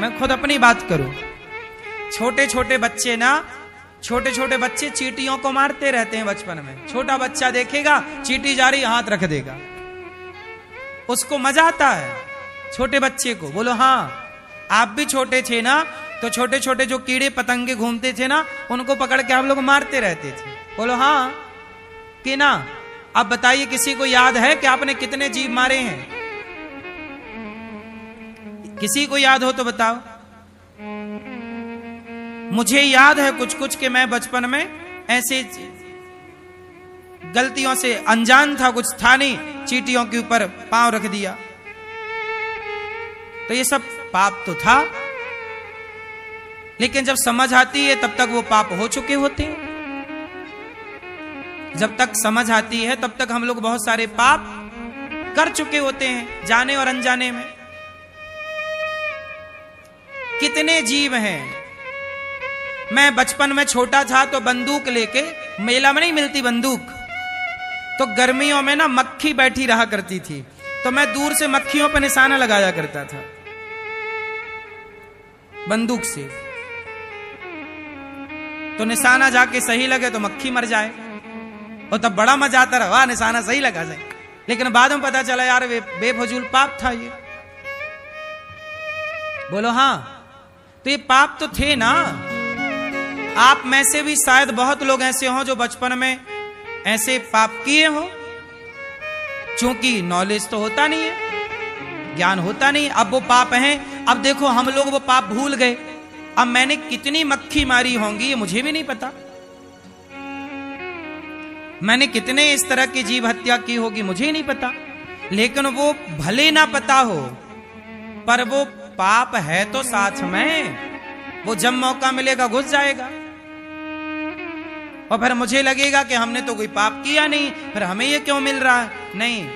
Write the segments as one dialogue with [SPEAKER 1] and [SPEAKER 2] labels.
[SPEAKER 1] मैं खुद अपनी बात करूं, छोटे छोटे बच्चे ना, छोटे छोटे बच्चे चींटियों को मारते रहते हैं बचपन में। छोटा बच्चा देखेगा चींटी जा रही, हाथ रख देगा, उसको मजा आता है छोटे बच्चे को। बोलो हाँ, आप भी छोटे थे ना, तो छोटे छोटे जो कीड़े पतंगे घूमते थे ना, उनको पकड़ के आप लोग मारते रहते थे। बोलो हाँ कि ना। अब बताइए, किसी को याद है कि आपने कितने जीव मारे हैं? किसी को याद हो तो बताओ। मुझे याद है कुछ कुछ कि मैं बचपन में ऐसे गलतियों से अनजान था, कुछ था नहीं, चींटियों के ऊपर पांव रख दिया, तो ये सब पाप तो था। लेकिन जब समझ आती है तब तक वो पाप हो चुके होते हैं। जब तक समझ आती है तब तक हम लोग बहुत सारे पाप कर चुके होते हैं, जाने और अनजाने में। कितने जीव हैं। मैं बचपन में छोटा था तो बंदूक लेके, मेला में नहीं मिलती बंदूक, तो गर्मियों में ना मक्खी बैठी रहा करती थी, तो मैं दूर से मक्खियों पर निशाना लगाया करता था बंदूक से। तो निशाना जाके सही लगे तो मक्खी मर जाए, और तब बड़ा मजा आता रहा, वाह निशाना सही लगा जाए। लेकिन बाद में पता चला यार बेफजूल पाप था ये। बोलो हाँ, तो ये पाप तो थे ना। आप में से भी शायद बहुत लोग ऐसे हों जो बचपन में ऐसे पाप किए हो, क्योंकि नॉलेज तो होता नहीं है, ज्ञान होता नहीं। अब वो पाप हैं। अब देखो हम लोग वो पाप भूल गए। अब मैंने कितनी मक्खी मारी होंगी ये मुझे भी नहीं पता, मैंने कितने इस तरह की जीव हत्या की होगी मुझे ही नहीं पता। लेकिन वो भले ना पता हो, पर वो पाप है तो साथ में, वो जब मौका मिलेगा घुस जाएगा। और फिर मुझे लगेगा कि हमने तो कोई पाप किया नहीं, फिर हमें ये क्यों मिल रहा है। नहीं,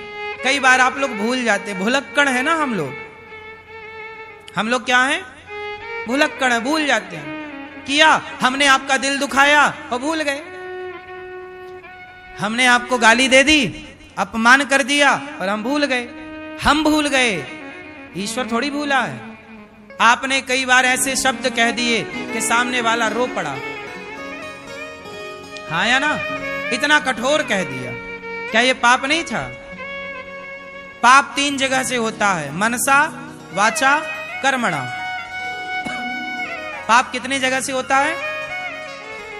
[SPEAKER 1] कई बार आप लोग भूल जाते, भुलक्कड़ है ना हम लोग क्या हैं? भुलक्कड़ है, भूल जाते हैं। किया हमने, आपका दिल दुखाया और भूल गए। हमने आपको गाली दे दी, अपमान कर दिया और हम भूल गए। हम भूल गए, ईश्वर थोड़ी भूला है। आपने कई बार ऐसे शब्द कह दिए कि सामने वाला रो पड़ा, हाँ या ना? इतना कठोर कह दिया, क्या ये पाप नहीं था? पाप 3 जगह से होता है, मनसा, वाचा, कर्मणा। पाप कितनी जगह से होता है?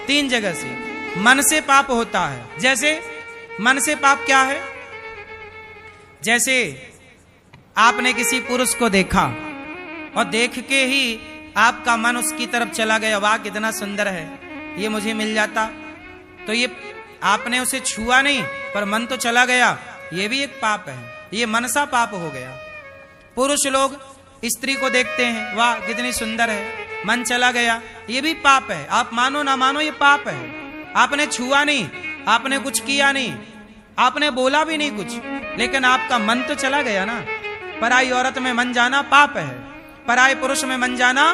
[SPEAKER 1] 3 जगह से। मन से पाप होता है। जैसे मन से पाप क्या है? जैसे आपने किसी पुरुष को देखा और देख के ही आपका मन उसकी तरफ चला गया, वाह कितना सुंदर है, ये मुझे मिल जाता, तो ये आपने उसे छुआ नहीं पर मन तो चला गया, ये भी एक पाप है। ये मनसा पाप हो गया। पुरुष लोग स्त्री को देखते हैं, वाह कितनी सुंदर है, मन चला गया, ये भी पाप है। आप मानो ना मानो ये पाप है। आपने छुआ नहीं, आपने कुछ किया नहीं, आपने बोला भी नहीं कुछ, लेकिन आपका मन तो चला गया ना। पराई औरत में मन जाना पाप है, पराई पुरुष में मन जाना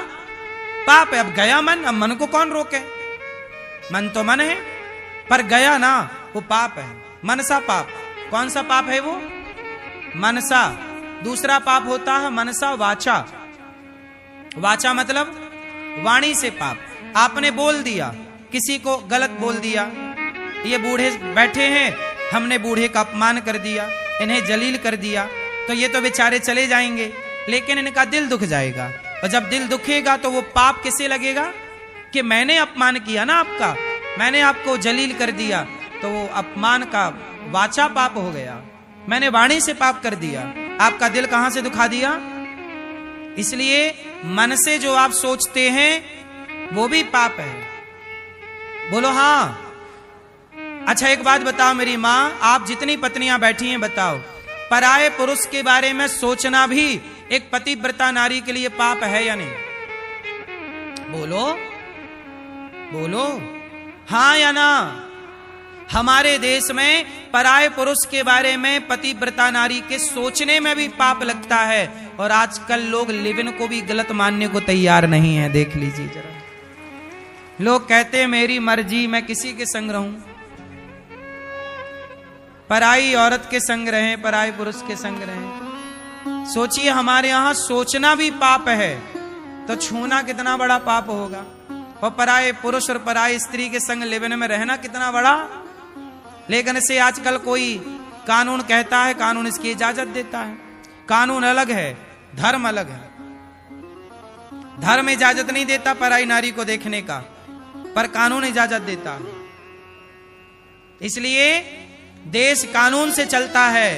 [SPEAKER 1] पाप है। अब गया मन, अब मन को कौन रोके? मन तो मन है, पर गया ना, वो पाप है। मनसा पाप। कौन सा पाप है वो? मनसा। दूसरा पाप होता है मनसा वाचा। वाचा मतलब वाणी से पाप। आपने बोल दिया, किसी को गलत बोल दिया, ये बूढ़े बैठे हैं, हमने बूढ़े का अपमान कर दिया, इन्हें जलील कर दिया, तो ये तो बेचारे चले जाएंगे, लेकिन इनका दिल दुख जाएगा। और जब दिल दुखेगा तो वो पाप किसे लगेगा कि मैंने अपमान किया ना आपका, मैंने आपको जलील कर दिया, तो वो अपमान का वाचा पाप हो गया। मैंने वाणी से पाप कर दिया, आपका दिल कहां से दुखा दिया? इसलिए मन से जो आप सोचते हैं वो भी पाप है। बोलो हाँ। अच्छा एक बात बताओ मेरी माँ, आप जितनी पत्नियां बैठी हैं बताओ, पराये पुरुष के बारे में सोचना भी एक पतिव्रता नारी के लिए पाप है या नहीं? बोलो बोलो, हाँ या ना? हमारे देश में पराये पुरुष के बारे में पतिव्रता नारी के सोचने में भी पाप लगता है, और आजकल लोग लिव इन को भी गलत मानने को तैयार नहीं है। देख लीजिए जरा, लोग कहते हैं मेरी मर्जी, मैं किसी के संग रहूं, पराई औरत के संग रहें, पराये पुरुष के संग रहें। सोचिए हमारे यहां सोचना भी पाप है। तो छूना कितना बड़ा पाप होगा, और पराये पुरुष और पराई स्त्री के संग लिवन में रहना कितना बड़ा। लेकिन इसे आजकल कोई कानून कहता है, कानून इसकी इजाजत देता है। कानून अलग है, धर्म अलग है। धर्म इजाजत नहीं देता पराई नारी को देखने का, पर कानून इजाजत देता है। इसलिए देश कानून से चलता है,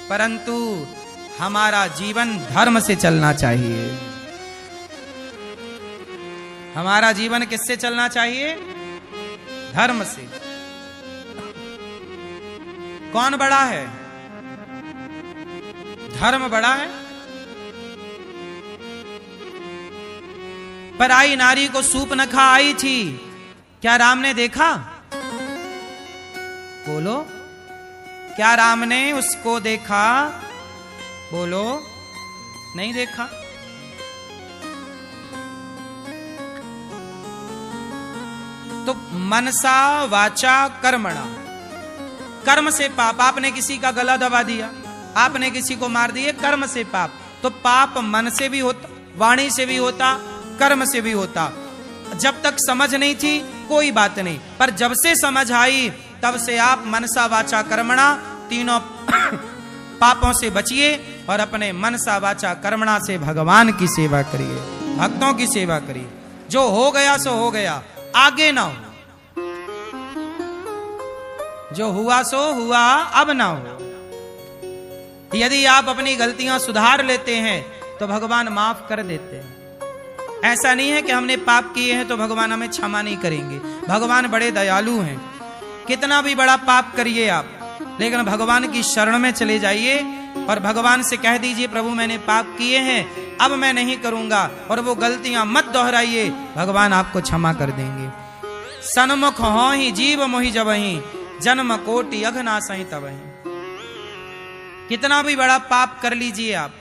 [SPEAKER 1] परंतु हमारा जीवन धर्म से चलना चाहिए। हमारा जीवन किससे चलना चाहिए? धर्म से। कौन बड़ा है? धर्म बड़ा है। पराई नारी को सूर्पनखा आई थी, क्या राम ने देखा? बोलो, क्या राम ने उसको देखा? बोलो, नहीं देखा। तो मनसा वाचा कर्मणा, कर्म से पाप। आपने किसी का गला दबा दिया, आपने किसी को मार दिया, कर्म से पाप। तो पाप मन से भी होता, वाणी से भी होता, कर्म से भी होता। जब तक समझ नहीं थी कोई बात नहीं, पर जब से समझ आई तब से आप मनसा वाचा कर्मणा तीनों पापों से बचिए और अपने मनसा वाचा कर्मणा से भगवान की सेवा करिए, भक्तों की सेवा करिए। जो हो गया सो हो गया, आगे ना हो। जो हुआ सो हुआ, अब ना हो। यदि आप अपनी गलतियां सुधार लेते हैं तो भगवान माफ कर देते हैं। ऐसा नहीं है कि हमने पाप किए हैं तो भगवान हमें क्षमा नहीं करेंगे। भगवान बड़े दयालु हैं। कितना भी बड़ा पाप करिए आप, लेकिन भगवान की शरण में चले जाइए और भगवान से कह दीजिए, प्रभु मैंने पाप किए हैं, अब मैं नहीं करूंगा, और वो गलतियां मत दोहराइए, भगवान आपको क्षमा कर देंगे। सन्मुख हो ही जीव मोहि जबहि, जन्म कोटि अघनासहि तबहि। कितना भी बड़ा पाप कर लीजिए आप,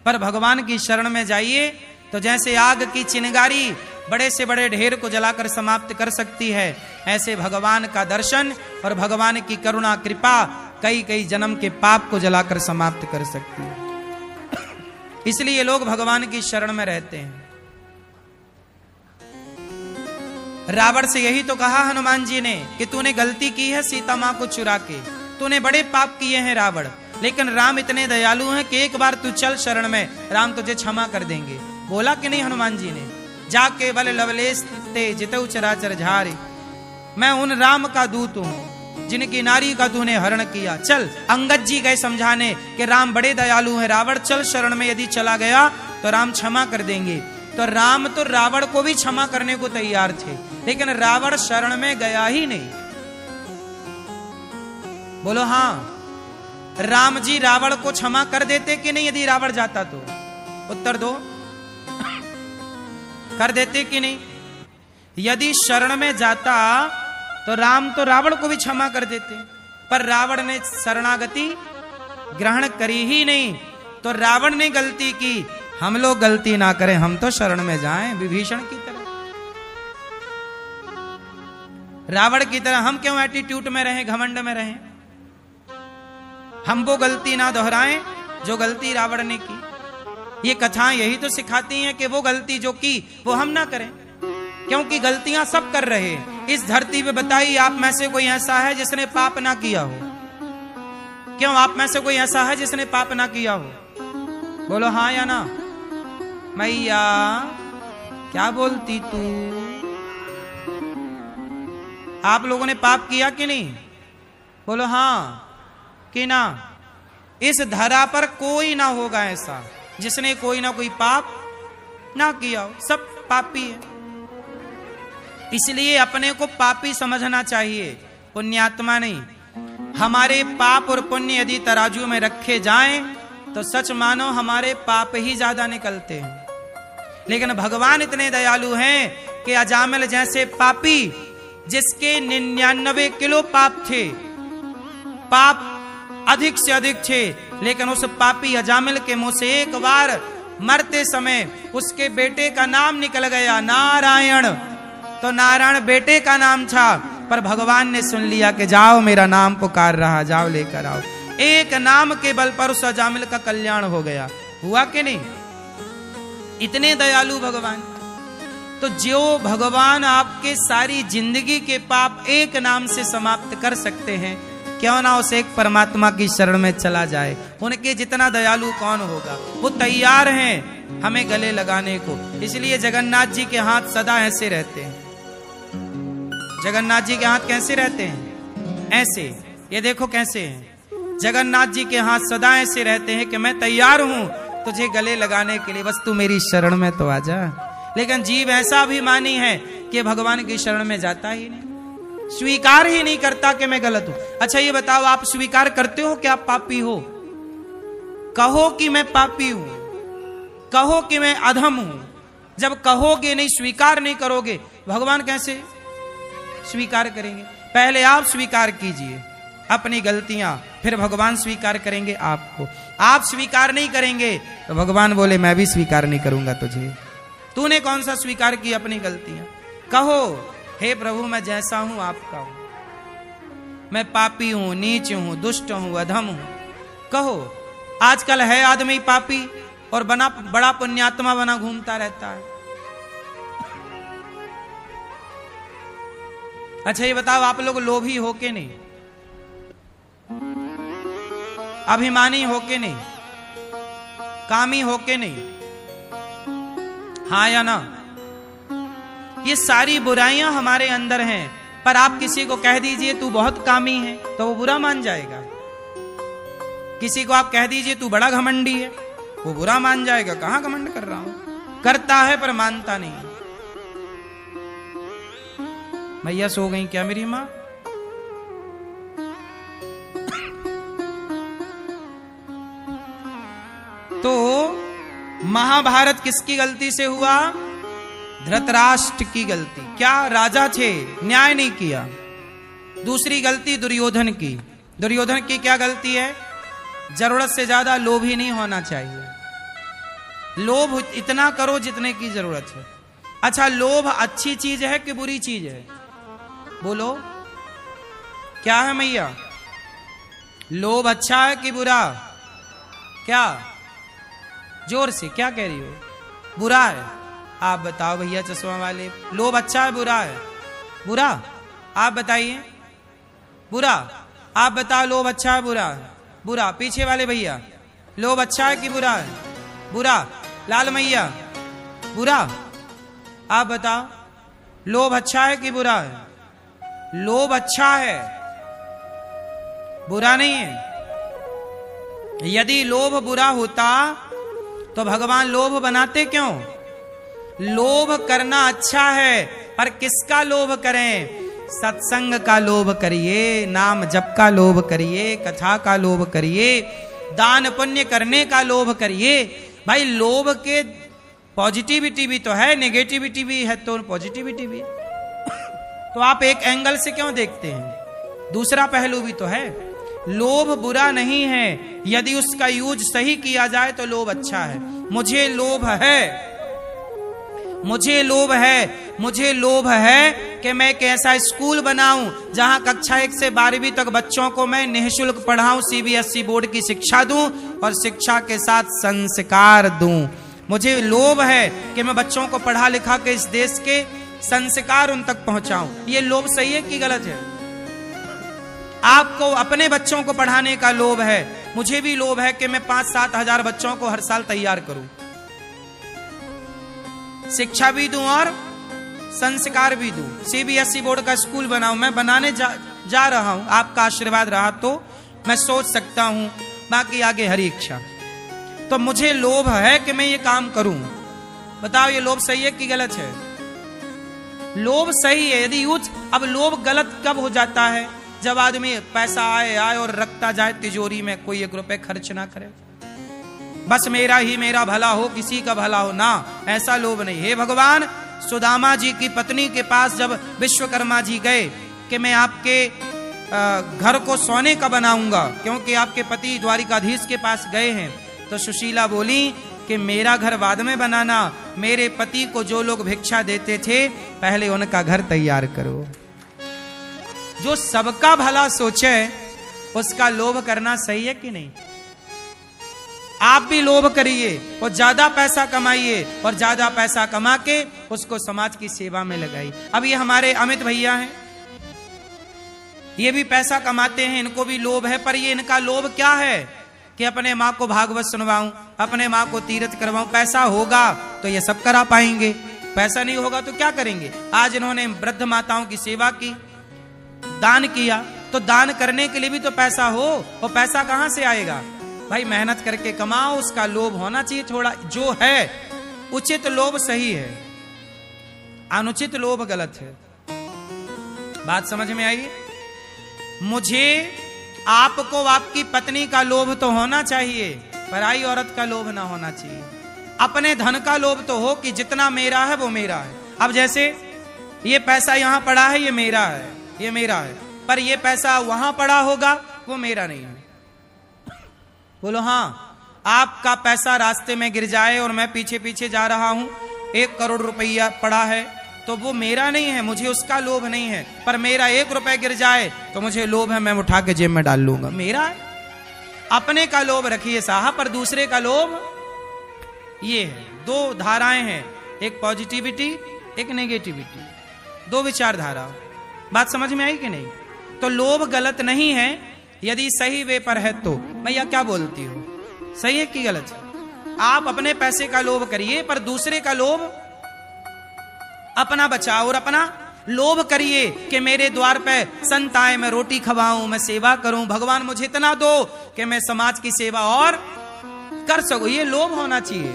[SPEAKER 1] पर भगवान की शरण में जाइए तो जैसे आग की चिंगारी बड़े से बड़े ढेर को जलाकर समाप्त कर सकती है, ऐसे भगवान का दर्शन और भगवान की करुणा कृपा कई कई जन्म के पाप को जलाकर समाप्त कर सकती है। इसलिए लोग भगवान की शरण में रहते हैं। रावण से यही तो कहा हनुमान जी ने कि तूने गलती की है सीता मां को चुरा के, तूने बड़े पाप किए हैं रावण, लेकिन राम इतने दयालु हैं कि एक बार तू चल शरण में, राम तुझे क्षमा कर देंगे। बोला कि नहीं हनुमान जी ने? जाके बल लवलेश ते जितऊ चराचर झारे, मैं उन राम का दूत हूं जिनकी नारी का तूने हरण किया। चल, अंगद जी गए समझाने कि राम बड़े दयालु हैं, रावण चल शरण में, यदि चला गया तो राम क्षमा कर देंगे। तो राम तो रावण को भी क्षमा करने को तैयार थे, लेकिन रावण शरण में गया ही नहीं। बोलो हाँ, राम जी रावण को क्षमा कर देते कि नहीं यदि रावण जाता तो? उत्तर दो, कर देते कि नहीं? यदि शरण में जाता तो राम तो रावण को भी क्षमा कर देते, पर रावण ने शरणागति ग्रहण करी ही नहीं। तो रावण ने गलती की, हम लोग गलती ना करें, हम तो शरण में जाएं विभीषण की तरह, रावण की तरह। हम क्यों एटीट्यूड में रहें, घमंड में रहें? हम वो गलती ना दोहराएं जो गलती रावण ने की। ये कथाएं यही तो सिखाती हैं कि वो गलती जो की वो हम ना करें, क्योंकि गलतियां सब कर रहे हैं इस धरती पे। बताइए, आप में से कोई ऐसा है जिसने पाप ना किया हो? क्यों, आप में से कोई ऐसा है जिसने पाप ना किया हो? बोलो हाँ या ना। मैया क्या बोलती तू? आप लोगों ने पाप किया कि नहीं? बोलो हाँ कि ना। इस धरा पर कोई ना होगा ऐसा जिसने कोई ना कोई पाप ना किया हो, सब पापी है। इसलिए अपने को पापी समझना चाहिए, पुण्यात्मा नहीं। हमारे पाप और पुण्य यदि तराजू में रखे जाएं तो सच मानो हमारे पाप ही ज्यादा निकलते हैं। लेकिन भगवान इतने दयालु हैं कि अजामिल जैसे पापी, जिसके 99 किलो पाप थे, पाप अधिक से अधिक थे, लेकिन उस पापी अजामिल के मुंह से एक बार मरते समय उसके बेटे का नाम निकल गया, नारायण। तो नारायण बेटे का नाम था, पर भगवान ने सुन लिया कि जाओ, मेरा नाम पुकार रहा, जाओ लेकर आओ। एक नाम के बल पर उस अजामिल का कल्याण हो गया। हुआ कि नहीं? इतने दयालु भगवान। तो जो भगवान आपके सारी जिंदगी के पाप एक नाम से समाप्त कर सकते हैं, क्यों ना उस एक परमात्मा की शरण में चला जाए। उनके जितना दयालु कौन होगा। वो तैयार हैं हमें गले लगाने को। इसलिए जगन्नाथ जी के हाथ सदा ऐसे रहते हैं। जगन्नाथ जी के हाथ कैसे रहते हैं? ऐसे। ये देखो कैसे हैं। जगन्नाथ जी के हाथ सदा ऐसे रहते हैं कि मैं तैयार हूं तुझे गले लगाने के लिए, बस तू मेरी शरण में तो आ जा। लेकिन जीव ऐसा अभिमानी है कि भगवान की शरण में जाता ही नहीं, स्वीकार ही नहीं करता कि मैं गलत हूं। अच्छा ये बताओ, आप स्वीकार करते हो कि आप पापी हो? कहो कि मैं पापी हूं, कहो कि मैं अधम हूं। जब कहोगे नहीं, स्वीकार नहीं करोगे, भगवान कैसे स्वीकार करेंगे? पहले आप स्वीकार कीजिए अपनी गलतियां, फिर भगवान स्वीकार करेंगे आपको। आप स्वीकार नहीं करेंगे तो भगवान बोले मैं भी स्वीकार नहीं करूंगा तुझे। तूने कौन सा स्वीकार की अपनी गलतियां? कहो हे प्रभु मैं जैसा हूं आपका हूं, मैं पापी हूं, नीच हूं, दुष्ट हूं, अधम हूं। कहो। आजकल है आदमी पापी और बड़ा पुण्यात्मा बना घूमता रहता है। अच्छा ये बताओ, आप लोग लोभी हो के नहीं, अभिमानी हो के नहीं, कामी हो के नहीं, हाँ या ना? ये सारी बुराइयां हमारे अंदर हैं। पर आप किसी को कह दीजिए तू बहुत कामी है तो वो बुरा मान जाएगा। किसी को आप कह दीजिए तू बड़ा घमंडी है, वो बुरा मान जाएगा। कहां घमंड कर रहा हूं? करता है पर मानता नहीं। मैया सो गई क्या मेरी मां? तो महाभारत किसकी गलती से हुआ? धृतराष्ट्र की गलती। क्या? राजा थे, न्याय नहीं किया। दूसरी गलती दुर्योधन की। दुर्योधन की क्या गलती है? जरूरत से ज्यादा लोभी नहीं होना चाहिए। लोभ इतना करो जितने की जरूरत है। अच्छा लोभ अच्छी चीज है कि बुरी चीज है? बोलो क्या है मैया? लोभ अच्छा है कि बुरा? क्या? जोर से क्या कह रही हो? बुरा है। आप बताओ भैया चश्मा वाले, लोभ अच्छा है बुरा है? बुरा। आप बताइए। बुरा। आप बताओ लोभ अच्छा है बुरा है? बुरा। पीछे वाले भैया, लोभ अच्छा है कि बुरा है? बुरा। लाल मैया, बुरा। आप बताओ लोभ अच्छा है कि बुरा है? लोभ अच्छा है, बुरा नहीं है। यदि लोभ बुरा होता तो भगवान लोभ बनाते क्यों? लोभ करना अच्छा है, पर किसका लोभ करें? सत्संग का लोभ करिए, नाम जप का लोभ करिए, कथा का लोभ करिए, दान पुण्य करने का लोभ करिए। भाई लोभ के पॉजिटिविटी भी तो है, नेगेटिविटी भी है, तो पॉजिटिविटी भी है। तो आप एक एंगल से क्यों देखते हैं? दूसरा पहलू भी तो है। लोभ बुरा नहीं है, यदि उसका यूज सही किया जाए तो लोभ अच्छा है। मुझे लोभ है, मुझे लोभ है, मुझे लोभ है कि मैं एक ऐसा स्कूल बनाऊं जहां कक्षा 1 से 12वीं तक बच्चों को मैं निःशुल्क पढ़ाऊं, सीबीएसई बोर्ड की शिक्षा दूं और शिक्षा के साथ संस्कार दूं। मुझे लोभ है कि मैं बच्चों को पढ़ा लिखा के इस देश के संस्कार उन तक पहुंचाऊं। ये लोभ सही है कि गलत है? आपको अपने बच्चों को पढ़ाने का लोभ है, मुझे भी लोभ है कि मैं 5-7 हजार बच्चों को हर साल तैयार करूं, शिक्षा भी दूं और संस्कार भी दूं, सीबीएसई बोर्ड का स्कूल बनाऊं। मैं बनाने जा रहा हूं। आपका आशीर्वाद रहा तो मैं सोच सकता हूं, बाकी आगे हरी इच्छा। तो मुझे लोभ है कि मैं ये काम करूं। बताओ ये लोभ सही है कि गलत है? लोभ सही है यदि यूज। अब लोभ गलत कब हो जाता है? जब आदमी पैसा आए और रखता जाए तिजोरी में, कोई 1 रुपए खर्च ना करे, बस मेरा भला हो, किसी का भला हो ना, ऐसा लोभ नहीं। हे भगवान, सुदामा जी की पत्नी के पास जब विश्वकर्मा जी गए कि मैं आपके घर को सोने का बनाऊंगा, क्योंकि आपके पति द्वारिकाधीश के पास गए हैं, तो सुशीला बोली कि मेरा घर बाद में बनाना, मेरे पति को जो लोग भिक्षा देते थे पहले उनका घर तैयार करो। जो सबका भला सोचे उसका लोभ करना सही है कि नहीं? आप भी लोभ करिए और ज्यादा पैसा कमाइए और ज्यादा पैसा कमा के उसको समाज की सेवा में लगाइए। अब ये हमारे अमित भैया हैं, ये भी पैसा कमाते हैं, इनको भी लोभ है, पर ये इनका लोभ क्या है कि अपने माँ को भागवत सुनवाऊं, अपने माँ को तीर्थ करवाऊं। पैसा होगा तो ये सब करा पाएंगे, पैसा नहीं होगा तो क्या करेंगे। आज इन्होंने वृद्ध माताओं की सेवा की, दान किया, तो दान करने के लिए भी तो पैसा हो, और पैसा कहां से आएगा भाई? मेहनत करके कमाओ, उसका लोभ होना चाहिए थोड़ा। जो है उचित लोभ सही है, अनुचित लोभ गलत है। बात समझ में आई? मुझे आपको आपकी पत्नी का लोभ तो होना चाहिए, पराई औरत का लोभ ना होना चाहिए। अपने धन का लोभ तो हो कि जितना मेरा है वो मेरा है। अब जैसे ये पैसा यहां पड़ा है, ये मेरा है, ये मेरा है, पर ये पैसा वहां पड़ा होगा, वो मेरा नहीं है। बोलो हाँ, आपका पैसा रास्ते में गिर जाए और मैं पीछे पीछे जा रहा हूं, 1 करोड़ रुपया पड़ा है, तो वो मेरा नहीं है, मुझे उसका लोभ नहीं है। पर मेरा 1 रुपया गिर जाए तो मुझे लोभ है, मैं उठा के जेब में डाल लूंगा, मेरा है। अपने का लोभ रखिए साहब, पर दूसरे का लोभ ये है। 2 धाराएं हैं, एक पॉजिटिविटी, एक नेगेटिविटी, 2 विचारधारा। बात समझ में आई कि नहीं? तो लोभ गलत नहीं है यदि सही वे पर है तो। भैया क्या बोलती हो, सही है कि गलत है? आप अपने पैसे का लोभ करिए, पर दूसरे का लोभ अपना बचाओ, और अपना लोभ करिए कि मेरे द्वार पे संत आए, मैं रोटी खवाऊं, मैं सेवा करूं, भगवान मुझे इतना दो कि मैं समाज की सेवा और कर सकूं। ये लोभ होना चाहिए।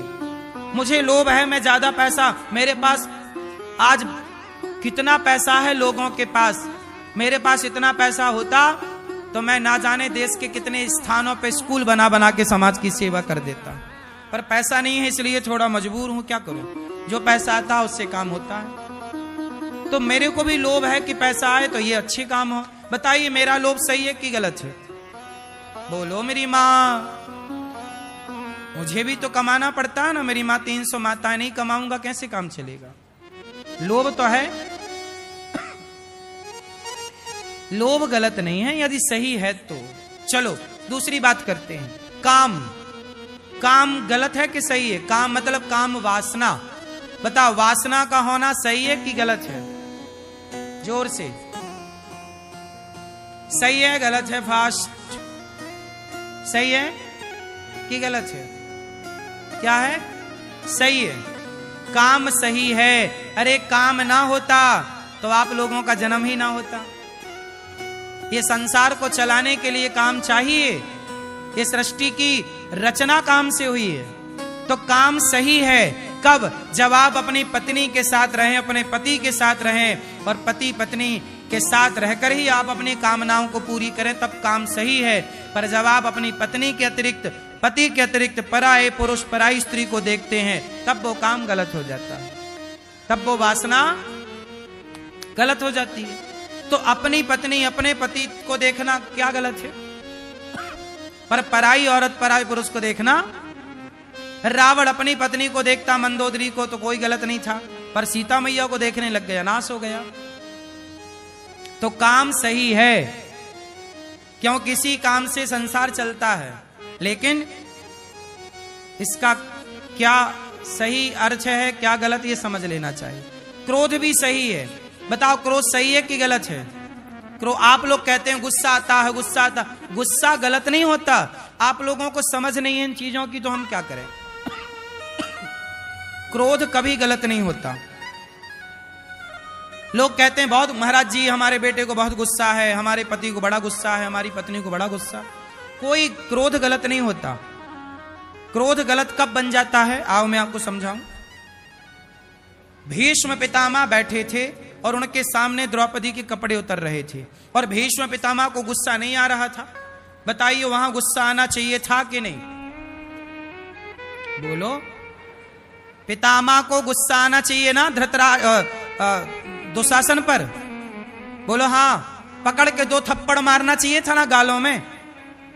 [SPEAKER 1] मुझे लोभ है, मैं ज्यादा पैसा, मेरे पास आज कितना पैसा है लोगों के पास, मेरे पास इतना पैसा होता तो मैं ना जाने देश के कितने स्थानों पे स्कूल बना बना के समाज की सेवा कर देता। पर पैसा नहीं है, इसलिए थोड़ा मजबूर हूं, क्या करूं। जो पैसा आता है उससे काम होता है। तो मेरे को भी लोभ है कि पैसा आए तो ये अच्छे काम हो। बताइए मेरा लोभ सही है कि गलत है? बोलो मेरी माँ, मुझे भी तो कमाना पड़ता है ना। मेरी माँ 300 माताएं, नहीं कमाऊंगा कैसे काम चलेगा? लोभ तो है, लोभ गलत नहीं है यदि सही है तो। चलो दूसरी बात करते हैं। काम, काम गलत है कि सही है? काम मतलब काम वासना। बताओ वासना का होना सही है कि गलत है? जोर से। सही है गलत है? फास्ट। सही है कि गलत है? क्या है? सही है। काम सही है। अरे काम ना होता तो आप लोगों का जन्म ही ना होता। ये संसार को चलाने के लिए काम चाहिए। ये सृष्टि की रचना काम से हुई है, तो काम सही है। कब? जब आप अपनी पत्नी के साथ रहें, अपने पति के साथ रहें, और पति पत्नी के साथ रहकर ही आप अपनी कामनाओं को पूरी करें, तब काम सही है। पर जब आप अपनी पत्नी के अतिरिक्त, पति के अतिरिक्त पराये पुरुष, पराई स्त्री को देखते हैं, तब वो काम गलत हो जाता है, तब वो वासना गलत हो जाती है। तो अपनी पत्नी, अपने पति को देखना क्या गलत है? पर पराई औरत, पराई पुरुष को देखना। रावण अपनी पत्नी को देखता, मंदोदरी को, तो कोई गलत नहीं था, पर सीता मैया को देखने लग गया, नाश हो गया। तो काम सही है, क्यों? किसी काम से संसार चलता है, लेकिन इसका क्या सही अर्थ है, क्या गलत, ये समझ लेना चाहिए। क्रोध भी सही है। बताओ क्रोध सही है कि गलत है? आप लोग कहते हैं गुस्सा आता है, गुस्सा आता, गुस्सा गलत नहीं होता। आप लोगों को समझ नहीं है इन चीजों की, तो हम क्या करें। क्रोध कभी गलत नहीं होता। लोग कहते हैं बहुत, महाराज जी हमारे बेटे को बहुत गुस्सा है, हमारे पति को बड़ा गुस्सा है, हमारी पत्नी को बड़ा गुस्सा। कोई क्रोध गलत नहीं होता। क्रोध गलत कब बन जाता है? आओ मैं आपको समझाऊं। भीष्म पितामह बैठे थे और उनके सामने द्रौपदी के कपड़े उतर रहे थे, और भीष्म पितामह को गुस्सा नहीं आ रहा था। बताइए वहां गुस्सा आना चाहिए था कि नहीं? बोलो। पितामह को गुस्सा आना चाहिए ना दुशासन पर? बोलो हाँ। पकड़ के 2 थप्पड़ मारना चाहिए था ना गालों में।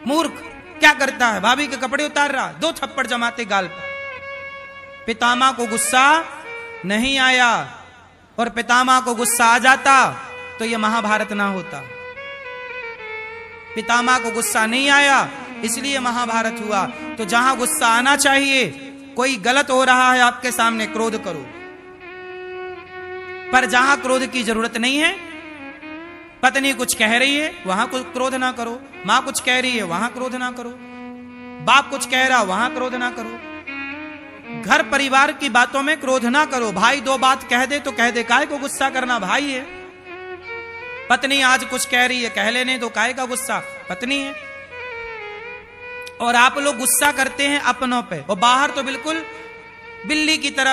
[SPEAKER 1] मूर्ख क्या करता है? भाभी के कपड़े उतार रहा, 2 थप्पड़ जमाते गाल पर। पितामह को गुस्सा नहीं आया, और पितामह को गुस्सा आ जाता तो यह महाभारत ना होता। पितामह को गुस्सा नहीं आया इसलिए महाभारत हुआ। तो जहां गुस्सा आना चाहिए, कोई गलत हो रहा है आपके सामने, क्रोध करो। पर जहां क्रोध की जरूरत नहीं है, पत्नी कुछ कह रही है वहां कुछ क्रोध ना करो, मां कुछ कह रही है वहां क्रोध ना करो, बाप कुछ कह रहा वहां क्रोध ना करो, घर परिवार की बातों में क्रोध ना करो। भाई दो बात कह दे तो कह दे, काहे को गुस्सा करना, भाई है। पत्नी आज कुछ कह रही है, कह लेने तो, काहे का गुस्सा, पत्नी है। और आप लोग गुस्सा करते हैं अपनों पे, और बाहर तो बिल्कुल बिल्ली की तरह